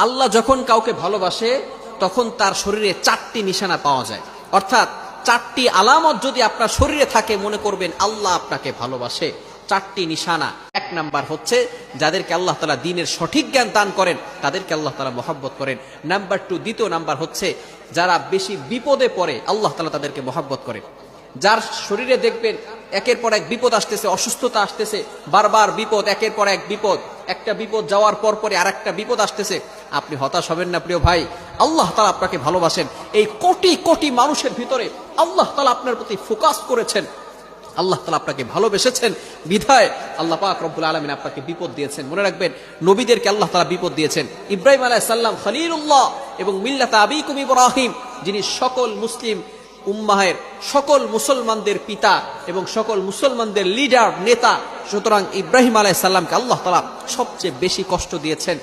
আল্লাহ যখন কাউকে ভালোবাসে তখন তার শরীরে 4টি নিশানা পাওয়া যায়, অর্থাৎ 4টি আলামত যদি আপনার শরীরে থাকে মনে করবেন আল্লাহ আপনাকে ভালোবাসে। 4টি নিশানা। 1 নাম্বার হচ্ছে যাদেরকে আল্লাহ তাআলা দ্বীনের সঠিক জ্ঞান দান করেন তাদেরকে আল্লাহ তাআলা মহব্বত করেন। নাম্বার 2, দ্বিতীয় নাম্বার হচ্ছে যারা বেশি বিপদে পড়ে আল্লাহ তাআলা তাদেরকে মহব্বত করেন। যার শরীরে দেখবেন একের পর এক বিপদ আসতেছে, অসুস্থতা আসতেছে, বারবার বিপদ, একের পর এক বিপদ, একটা বিপদ যাওয়ার পর পরে আরেকটা বিপদ আসতেছে, আপনি হতাশ হবেন না প্রিয় ভাই। আল্লাহ তাআলা আপনাকে ভালোবাসেন। এই কোটি কোটি মানুষের ভিতরে আল্লাহ তাআলা আপনার প্রতি ফোকাস করেছেন, আল্লাহ তাআলা আপনাকে ভালোবেসেছেন বিধায় আল্লাহ পাক রব্বুল আলামিন আপনাকে বিপদ দিয়েছেন। মনে রাখবেন নবীদেরকে আল্লাহ তাআলা বিপদ দিয়েছেন। ইব্রাহিম আলাইহিস সালাম খলিলুল্লাহ এবং মিল্লাতা আবিকুম ইব্রাহিম, যিনি সকল মুসলিম উম্মাহের সকল মুসলমানদের পিতা এবং সকল মুসলমানদের লিডার নেতা, সুতরাং ইব্রাহিম আলাইহিস সালামকে আল্লাহ তাআলা সবচেয়ে বেশি কষ্ট দিয়েছেন।